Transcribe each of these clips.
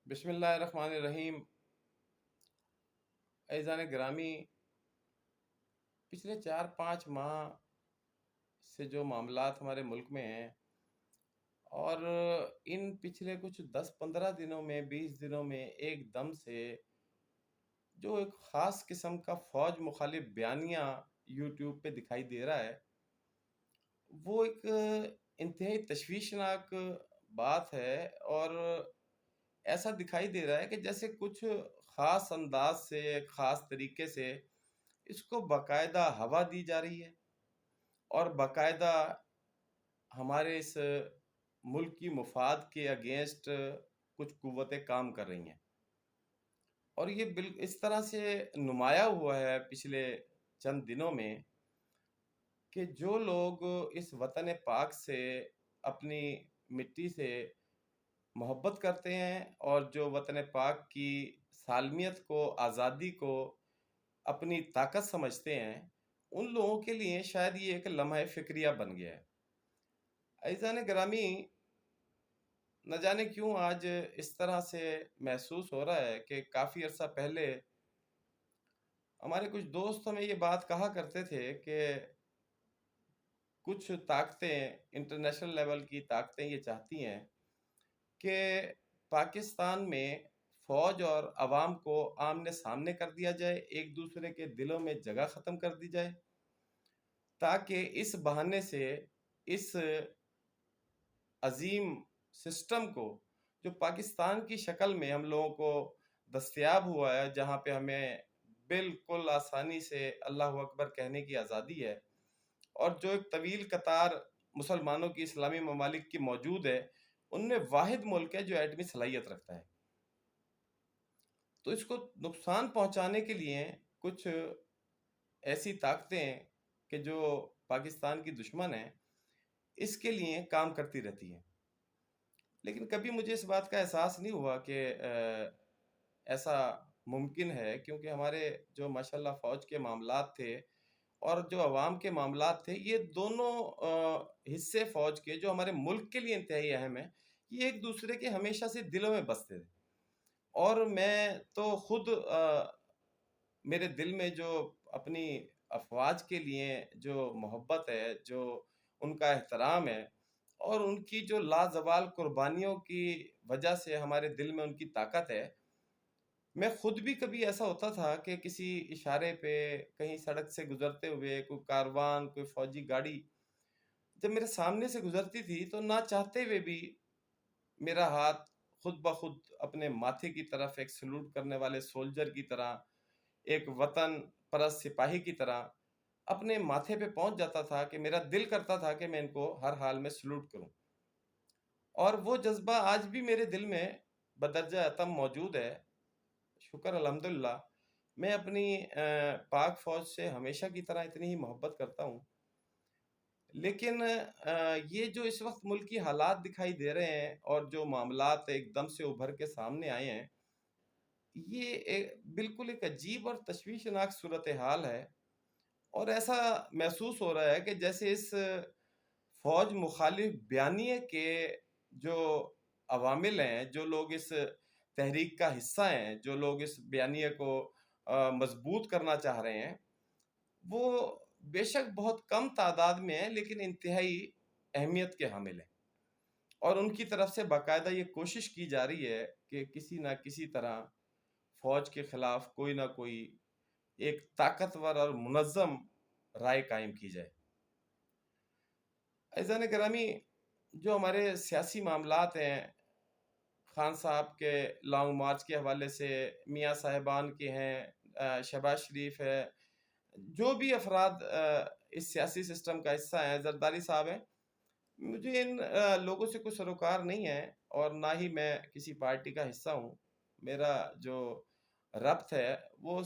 بسم اللہ الرحمن الرحیم۔ عزیزان گرامی، پچھلے 4-5 ماہ سے جو معاملات ہمارے ملک میں ہیں اور ان پچھلے کچھ 10-15 دنوں میں 20 دنوں میں ایک دم سے جو ایک خاص قسم کا فوج مخالف بیانیہ یوٹیوب پہ دکھائی دے رہا ہے، وہ ایک انتہائی تشویشناک بات ہے۔ اور ایسا دکھائی دے رہا ہے کہ جیسے کچھ خاص انداز سے خاص طریقے سے اس کو باقاعدہ ہوا دی جا رہی ہے اور باقاعدہ ہمارے اس ملک کی مفاد کے اگینسٹ کچھ قوتیں کام کر رہی ہیں، اور یہ اس طرح سے نمایاں ہوا ہے پچھلے چند دنوں میں کہ جو لوگ اس وطن پاک سے، اپنی مٹی سے محبت کرتے ہیں اور جو وطن پاک کی سالمیت کو، آزادی کو اپنی طاقت سمجھتے ہیں، ان لوگوں کے لیے شاید یہ ایک لمحہ فکریہ بن گیا ہے۔ عزیزان گرامی، نہ جانے کیوں آج اس طرح سے محسوس ہو رہا ہے کہ کافی عرصہ پہلے ہمارے کچھ دوست ہمیں یہ بات کہا کرتے تھے کہ کچھ طاقتیں، انٹرنیشنل لیول کی طاقتیں یہ چاہتی ہیں کہ پاکستان میں فوج اور عوام کو آمنے سامنے کر دیا جائے، ایک دوسرے کے دلوں میں جگہ ختم کر دی جائے، تاکہ اس بہانے سے اس عظیم سسٹم کو جو پاکستان کی شکل میں ہم لوگوں کو دستیاب ہوا ہے، جہاں پہ ہمیں بالکل آسانی سے اللہ اکبر کہنے کی آزادی ہے، اور جو ایک طویل قطار مسلمانوں کی، اسلامی ممالک کی موجود ہے، ان میں واحد ملک ہے جو ایٹمی صلاحیت رکھتا ہے، تو اس کو نقصان پہنچانے کے لیے کچھ ایسی طاقتیں کہ جو پاکستان کی دشمن ہیں، اس کے لیے کام کرتی رہتی ہیں۔ لیکن کبھی مجھے اس بات کا احساس نہیں ہوا کہ ایسا ممکن ہے، کیونکہ ہمارے جو ماشاءاللہ فوج کے معاملات تھے اور جو عوام کے معاملات تھے، یہ دونوں حصے فوج کے جو ہمارے ملک کے لیے انتہائی اہم ہیں، یہ ایک دوسرے کے ہمیشہ سے دلوں میں بستے تھے۔ اور میں تو خود میرے دل میں جو اپنی افواج کے لیے جو محبت ہے، جو ان کا احترام ہے، اور ان کی جو لازوال قربانیوں کی وجہ سے ہمارے دل میں ان کی طاقت ہے، میں خود بھی کبھی ایسا ہوتا تھا کہ کسی اشارے پہ کہیں سڑک سے گزرتے ہوئے کوئی کاروان، کوئی فوجی گاڑی جب میرے سامنے سے گزرتی تھی، تو نہ چاہتے ہوئے بھی میرا ہاتھ خود بخود اپنے ماتھے کی طرف، ایک سلوٹ کرنے والے سولجر کی طرح، ایک وطن پرست سپاہی کی طرح اپنے ماتھے پہ پہنچ جاتا تھا کہ میرا دل کرتا تھا کہ میں ان کو ہر حال میں سلوٹ کروں۔ اور وہ جذبہ آج بھی میرے دل میں بدرجہ اتم موجود ہے۔ شکر الحمدللہ، میں اپنی پاک فوج سے ہمیشہ کی طرح اتنی ہی محبت کرتا ہوں۔ لیکن یہ جو اس وقت ملکی حالات دکھائی دے رہے ہیں اور جو معاملات ایک دم سے ابھر کے سامنے آئے ہیں، یہ بالکل ایک عجیب اور تشویشناک صورتحال ہے، اور ایسا محسوس ہو رہا ہے کہ جیسے اس فوج مخالف بیانیے کے جو عوامل ہیں، جو لوگ اس تحریک کا حصہ ہیں، جو لوگ اس بیانیے کو مضبوط کرنا چاہ رہے ہیں، وہ بے شک بہت کم تعداد میں ہیں، لیکن انتہائی اہمیت کے حامل ہیں، اور ان کی طرف سے باقاعدہ یہ کوشش کی جا رہی ہے کہ کسی نہ کسی طرح فوج کے خلاف کوئی نہ کوئی ایک طاقتور اور منظم رائے قائم کی جائے۔ عزیزان گرامی، جو ہمارے سیاسی معاملات ہیں، خان صاحب کے لانگ مارچ کے حوالے سے، میاں صاحبان کے ہیں، شہباز شریف ہے، جو بھی افراد اس سیاسی سسٹم کا حصہ ہیں، زرداری صاحب ہیں، مجھے ان لوگوں سے کوئی سروکار نہیں ہے، اور نہ ہی میں کسی پارٹی کا حصہ ہوں۔ میرا جو ربط ہے وہ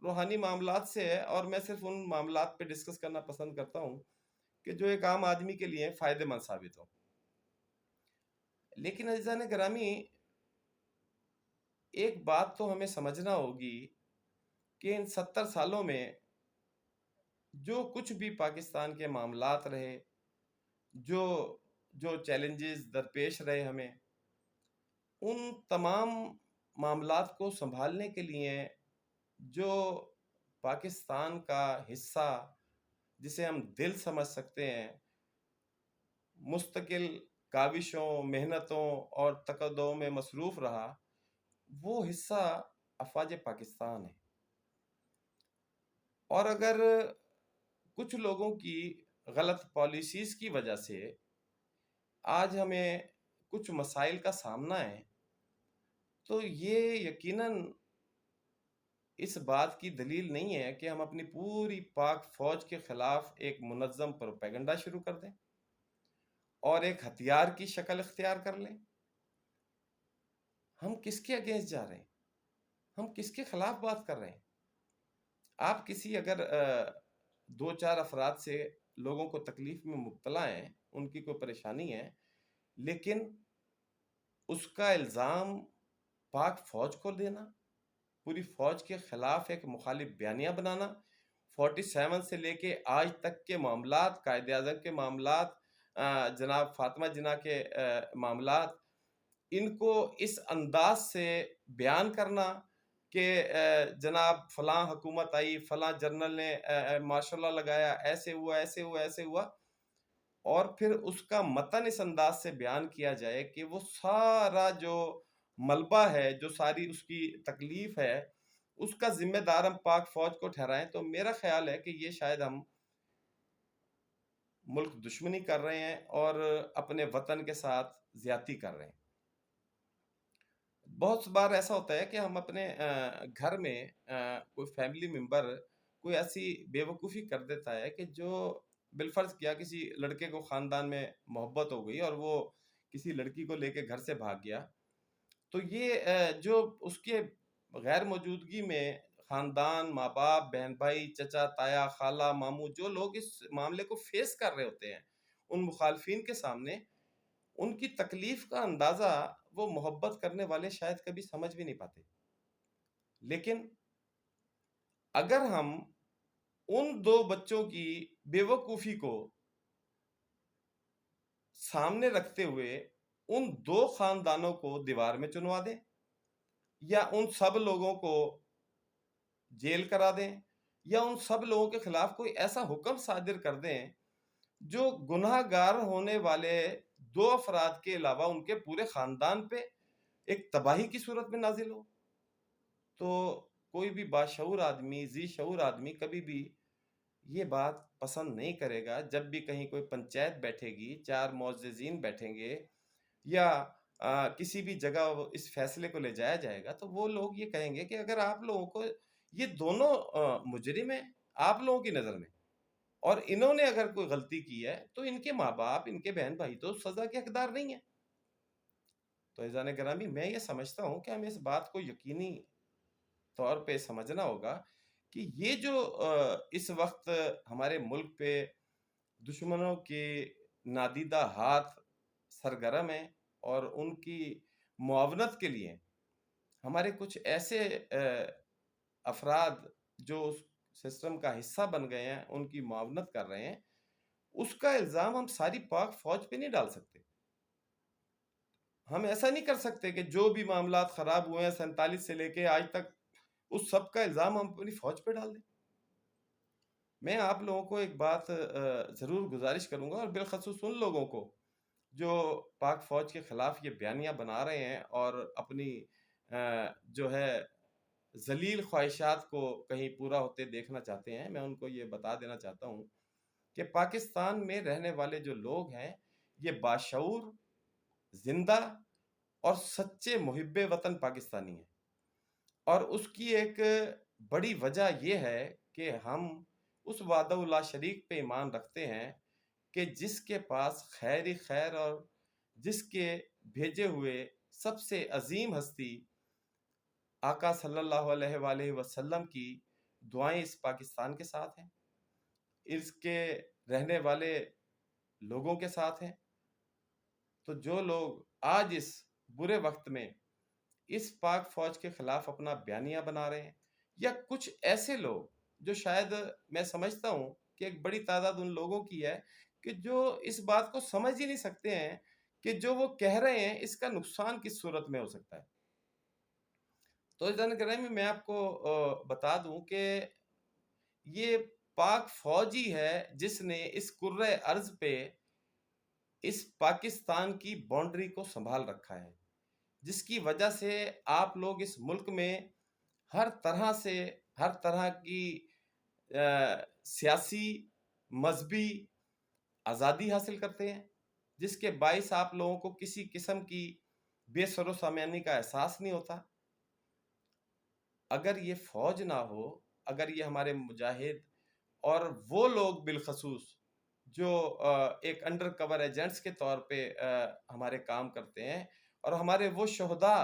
روحانی معاملات سے ہے، اور میں صرف ان معاملات پہ ڈسکس کرنا پسند کرتا ہوں کہ جو ایک عام آدمی کے لیے فائدہ مند ثابت ہو۔ لیکن عزیزان گرامی، ایک بات تو ہمیں سمجھنا ہوگی کہ ان 70 سالوں میں جو کچھ بھی پاکستان کے معاملات رہے، جو چیلنجز درپیش رہے ہمیں، ان تمام معاملات کو سنبھالنے کے لیے جو پاکستان کا حصہ جسے ہم دل سمجھ سکتے ہیں، مستقل کاوشوں، محنتوں اور تقدموں میں مصروف رہا، وہ حصہ افواج پاکستان ہے۔ اور اگر کچھ لوگوں کی غلط پالیسیز کی وجہ سے آج ہمیں کچھ مسائل کا سامنا ہے، تو یہ یقیناً اس بات کی دلیل نہیں ہے کہ ہم اپنی پوری پاک فوج کے خلاف ایک منظم پروپیگنڈا شروع کر دیں اور ایک ہتھیار کی شکل اختیار کر لیں۔ ہم کس کے اگینسٹ جا رہے ہیں؟ ہم کس کے خلاف بات کر رہے ہیں؟ آپ کسی اگر دو چار افراد سے لوگوں کو تکلیف میں مبتلا ہیں، ان کی کوئی پریشانی ہے، لیکن اس کا الزام پاک فوج کو دینا، پوری فوج کے خلاف ایک مخالف بیانیہ بنانا، 47 سے لے کے آج تک کے معاملات، قائد اعظم کے معاملات، جناب فاطمہ جناح کے معاملات، ان کو اس انداز سے بیان کرنا کہ جناب فلاں حکومت آئی، فلاں جنرل نے ماشاء اللہ لگایا، ایسے ہوا ایسے ہوا ایسے ہوا، اور پھر اس کا متن اس انداز سے بیان کیا جائے کہ وہ سارا جو ملبہ ہے، جو ساری اس کی تکلیف ہے، اس کا ذمہ دار ہم پاک فوج کو ٹھہرائیں، تو میرا خیال ہے کہ یہ شاید ہم ملک دشمنی کر رہے ہیں اور اپنے وطن کے ساتھ زیادتی کر رہے ہیں۔ بہت بار ایسا ہوتا ہے کہ ہم اپنے گھر میں کوئی فیملی ممبر کوئی ایسی بے وقوفی کر دیتا ہے کہ جو بالفرض کیا کسی لڑکے کو خاندان میں محبت ہو گئی اور وہ کسی لڑکی کو لے کے گھر سے بھاگ گیا، تو یہ جو اس کے غیر موجودگی میں خاندان، ماں باپ، بہن بھائی، چچا تایا، خالہ، ماموں، جو لوگ اس معاملے کو فیس کر رہے ہوتے ہیں، ان مخالفین کے سامنے ان کی تکلیف کا اندازہ وہ محبت کرنے والے شاید کبھی سمجھ بھی نہیں پاتے۔ لیکن اگر ہم ان دو بچوں کی بے وقوفی کو سامنے رکھتے ہوئے ان دو خاندانوں کو دیوار میں چنوا دیں، یا ان سب لوگوں کو جیل کرا دیں، یا ان سب لوگوں کے خلاف کوئی ایسا حکم صادر کر دیں جو گناہ گار ہونے والے دو افراد کے علاوہ ان کے پورے خاندان پہ ایک تباہی کی صورت میں نازل ہو، تو کوئی بھی باشعور آدمی، ذی شعور آدمی کبھی بھی یہ بات پسند نہیں کرے گا۔ جب بھی کہیں کوئی پنچایت بیٹھے گی، چار معززین بیٹھیں گے، یا کسی بھی جگہ اس فیصلے کو لے جایا جائے گا، تو وہ لوگ یہ کہیں گے کہ اگر آپ لوگوں کو یہ دونوں مجرم ہیں آپ لوگوں کی نظر میں، اور انہوں نے اگر کوئی غلطی کی ہے تو ان کے ماں باپ، ان کے بہن بھائی تو سزا کے حقدار نہیں ہیں۔ تو عزیزان گرامی، میں یہ سمجھتا ہوں کہ ہمیں اس بات کو یقینی طور پہ سمجھنا ہوگا کہ یہ جو اس وقت ہمارے ملک پہ دشمنوں کے نادیدہ ہاتھ سرگرم ہیں، اور ان کی معاونت کے لیے ہمارے کچھ ایسے افراد جو اس سسٹم کا حصہ بن گئے ہیں، ان کی معاونت کر رہے ہیں، اس کا الزام ہم ساری پاک فوج پہ نہیں ڈال سکتے۔ ہم ایسا نہیں کر سکتے کہ جو بھی معاملات خراب ہوئے ہیں 47 سے لے کے آج تک، اس سب کا الزام ہم اپنی فوج پہ ڈال دیں۔ میں آپ لوگوں کو ایک بات ضرور گزارش کروں گا، اور بالخصوص ان لوگوں کو جو پاک فوج کے خلاف یہ بیانیہ بنا رہے ہیں اور اپنی جو ہے ذلیل خواہشات کو کہیں پورا ہوتے دیکھنا چاہتے ہیں، میں ان کو یہ بتا دینا چاہتا ہوں کہ پاکستان میں رہنے والے جو لوگ ہیں، یہ باشعور، زندہ اور سچے محب وطن پاکستانی ہیں، اور اس کی ایک بڑی وجہ یہ ہے کہ ہم اس وعدہ اللہ شریک پہ ایمان رکھتے ہیں کہ جس کے پاس خیر ہی خیر، اور جس کے بھیجے ہوئے سب سے عظیم ہستی آقا صلی اللہ علیہ وآلہ وسلم کی دعائیں اس پاکستان کے ساتھ ہیں، اس کے رہنے والے لوگوں کے ساتھ ہیں۔ تو جو لوگ آج اس برے وقت میں اس پاک فوج کے خلاف اپنا بیانیہ بنا رہے ہیں، یا کچھ ایسے لوگ جو شاید میں سمجھتا ہوں کہ ایک بڑی تعداد ان لوگوں کی ہے کہ جو اس بات کو سمجھ ہی نہیں سکتے ہیں کہ جو وہ کہہ رہے ہیں اس کا نقصان کس صورت میں ہو سکتا ہے۔ تو عزیزان گرامی، میں آپ کو بتا دوں کہ یہ پاک فوج ہی ہے جس نے اس کرۂ ارض پہ اس پاکستان کی باؤنڈری کو سنبھال رکھا ہے، جس کی وجہ سے آپ لوگ اس ملک میں ہر طرح کی سیاسی، مذہبی آزادی حاصل کرتے ہیں، جس کے باعث آپ لوگوں کو کسی قسم کی بے سر و سامانی کا احساس نہیں ہوتا۔ اگر یہ فوج نہ ہو، اگر یہ ہمارے مجاہد اور وہ لوگ بالخصوص جو ایک انڈر کور ایجنٹس کے طور پہ ہمارے کام کرتے ہیں، اور ہمارے وہ شہداء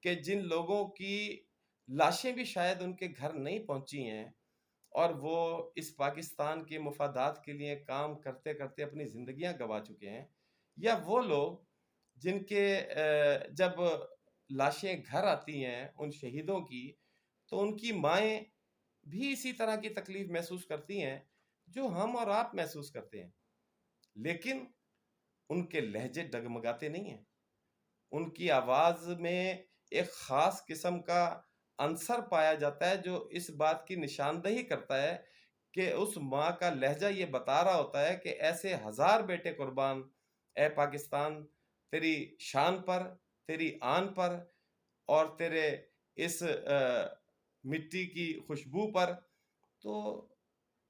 کہ جن لوگوں کی لاشیں بھی شاید ان کے گھر نہیں پہنچی ہیں، اور وہ اس پاکستان کے مفادات کے لیے کام کرتے کرتے اپنی زندگیاں گنوا چکے ہیں، یا وہ لوگ جن کے جب لاشیں گھر آتی ہیں ان شہیدوں کی، تو ان کی مائیں بھی اسی طرح کی تکلیف محسوس کرتی ہیں جو ہم اور آپ محسوس کرتے ہیں، لیکن ان کے لہجے ڈگمگاتے نہیں ہیں، ان کی آواز میں ایک خاص قسم کا عنصر پایا جاتا ہے جو اس بات کی نشاندہی کرتا ہے کہ اس ماں کا لہجہ یہ بتا رہا ہوتا ہے کہ ایسے ہزار بیٹے قربان اے پاکستان، تیری شان پر، تیری آن پر، اور تیرے اس مٹی کی خوشبو پر۔ تو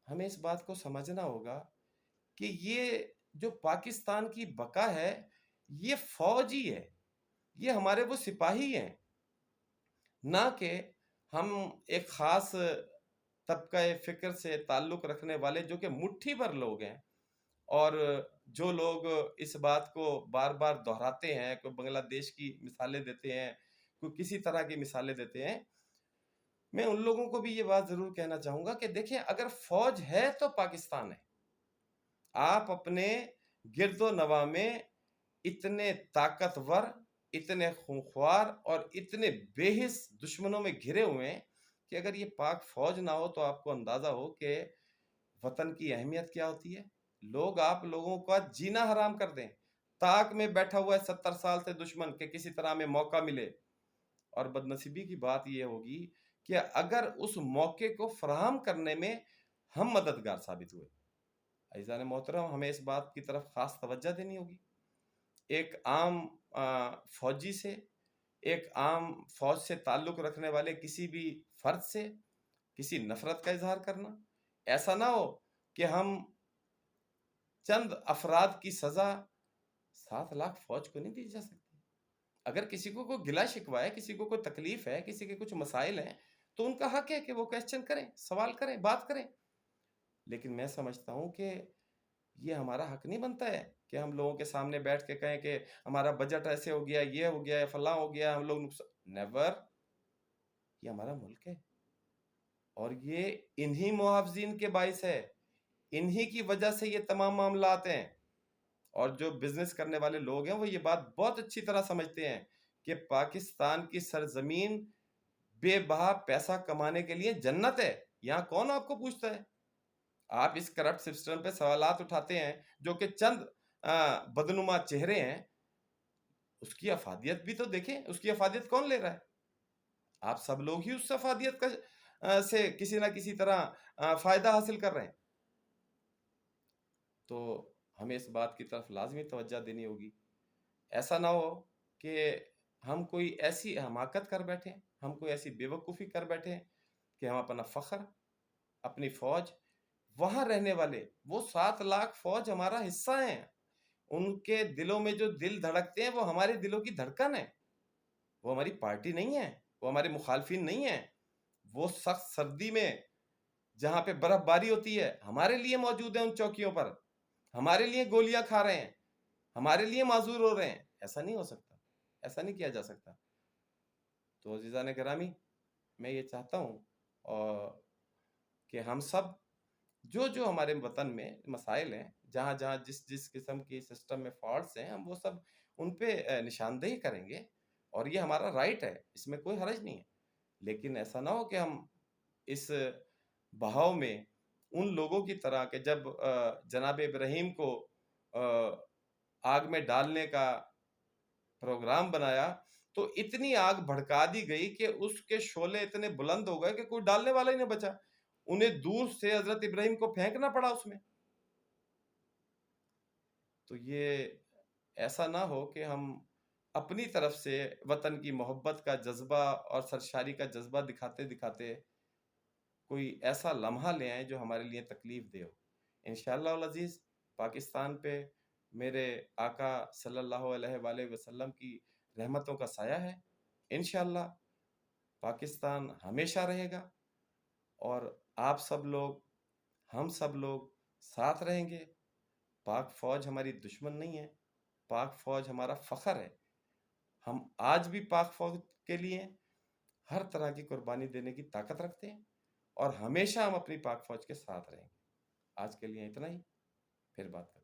ہمیں اس بات کو سمجھنا ہوگا کہ یہ جو پاکستان کی بقا ہے یہ فوج ہی ہے، یہ ہمارے وہ سپاہی ہیں، نہ کہ ہم ایک خاص طبقہ فکر سے تعلق رکھنے والے جو کہ مٹھی بھر لوگ ہیں، اور جو لوگ اس بات کو بار بار دہراتے ہیں، کوئی بنگلہ دیش کی مثالیں دیتے ہیں، کوئی کسی طرح کی مثالیں دیتے ہیں۔ میں ان لوگوں کو بھی یہ بات ضرور کہنا چاہوں گا کہ دیکھیں، اگر فوج ہے تو پاکستان ہے۔ آپ اپنے گرد و نواح میں اتنے طاقتور، اتنے خونخوار اور اتنے بے حس دشمنوں میں گھرے ہوئے ہیں کہ اگر یہ پاک فوج نہ ہو تو آپ کو اندازہ ہو کہ وطن کی اہمیت کیا ہوتی ہے۔ لوگ آپ لوگوں کا جینا حرام کر دیں، طاق میں بیٹھا ہوا ہے 70 سال سے دشمن کہ کسی طرح میں موقع ملے، اور بدنصیبی کی بات یہ ہوگی کہ اگر اس موقع کو فراہم کرنے میں ہم مددگار ثابت ہوئے۔ عزیزان محترم، ہمیں اس بات کی طرف خاص توجہ دینی ہوگی۔ ایک عام فوجی سے، ایک عام فوج سے تعلق رکھنے والے کسی بھی فرد سے کسی نفرت کا اظہار کرنا، ایسا نہ ہو کہ ہم چند افراد کی سزا 7 لاکھ فوج کو نہیں دی جا سکتی۔ اگر کسی کو کوئی گلہ شکوہ ہے، کسی کو کوئی تکلیف ہے، کسی کے کچھ مسائل ہیں، تو ان کا حق ہے کہ وہ کوسچن کریں، سوال کریں، بات کریں، لیکن میں سمجھتا ہوں کہ یہ ہمارا حق نہیں بنتا ہے کہ ہم لوگوں کے سامنے بیٹھ کے کہیں کہ ہمارا بجٹ ایسے ہو گیا، یہ ہو گیا، فلاں ہو گیا، ہم لوگ نیور۔ یہ ہمارا ملک ہے، اور یہ انہی محافظین کے باعث ہے، انہی کی وجہ سے یہ تمام معاملات ہیں۔ اور جو بزنس کرنے والے لوگ ہیں وہ یہ بات بہت اچھی طرح سمجھتے ہیں کہ پاکستان کی سرزمین بے بہا پیسہ کمانے کے لیے جنت ہے، یہاں کون آپ کو پوچھتا ہے؟ آپ اس کرپٹ سسٹم پہ سوالات اٹھاتے ہیں جو کہ چند بدنما چہرے ہیں، اس کی افادیت بھی تو دیکھیں، اس کی افادیت کون لے رہا ہے؟ آپ سب لوگ ہی اس افادیت کا سے کسی نہ کسی طرح فائدہ حاصل کر رہے ہیں۔ تو ہمیں اس بات کی طرف لازمی توجہ دینی ہوگی۔ ایسا نہ ہو کہ ہم کوئی ایسی حماقت کر بیٹھیں، ہم کوئی ایسی بے وقوفی کر بیٹھیں کہ ہم اپنا فخر، اپنی فوج، وہاں رہنے والے وہ 7 لاکھ فوج ہمارا حصہ ہیں، ان کے دلوں میں جو دل دھڑکتے ہیں وہ ہمارے دلوں کی دھڑکن ہے، وہ ہماری پارٹی نہیں ہے، وہ ہمارے مخالفین نہیں ہیں، وہ سخت سردی میں جہاں پہ برف باری ہوتی ہے ہمارے لیے موجود ہیں، ان چوکیوں پر ہمارے لیے گولیاں کھا رہے ہیں، ہمارے لیے معذور ہو رہے ہیں۔ ایسا نہیں ہو سکتا، ایسا نہیں کیا جا سکتا۔ تو عزیزان گرامی، میں یہ چاہتا ہوں کہ ہم سب جو ہمارے وطن میں مسائل ہیں، جہاں جہاں جس قسم کی سسٹم میں فالٹس ہیں، ہم وہ سب ان پہ نشاندہی کریں گے، اور یہ ہمارا رائٹ ہے، اس میں کوئی حرج نہیں ہے۔ لیکن ایسا نہ ہو کہ ہم اس بہاؤ میں ان لوگوں کی طرح کہ جب جناب ابراہیم کو آگ میں ڈالنے کا پروگرام بنایا تو اتنی آگ بھڑکا دی گئی کہ اس کے شعلے اتنے بلند ہو گئے کہ کوئی ڈالنے والا ہی نہ بچا، انہیں دور سے حضرت ابراہیم کو پھینکنا پڑا اس میں۔ تو یہ ایسا نہ ہو کہ ہم اپنی طرف سے وطن کی محبت کا جذبہ اور سرشاری کا جذبہ دکھاتے دکھاتے کوئی ایسا لمحہ لے آئیں جو ہمارے لیے تکلیف دہ ہو۔ انشاءاللہ العزیز پاکستان پہ میرے آقا صلی اللہ علیہ وآلہ وسلم کی رحمتوں کا سایہ ہے۔ انشاءاللہ پاکستان ہمیشہ رہے گا، اور آپ سب لوگ، ہم سب لوگ ساتھ رہیں گے۔ پاک فوج ہماری دشمن نہیں ہے، پاک فوج ہمارا فخر ہے۔ ہم آج بھی پاک فوج کے لیے ہر طرح کی قربانی دینے کی طاقت رکھتے ہیں، اور ہمیشہ ہم اپنی پاک فوج کے ساتھ رہیں گے۔ آج کے لیے اتنا ہی، پھر بات کریں۔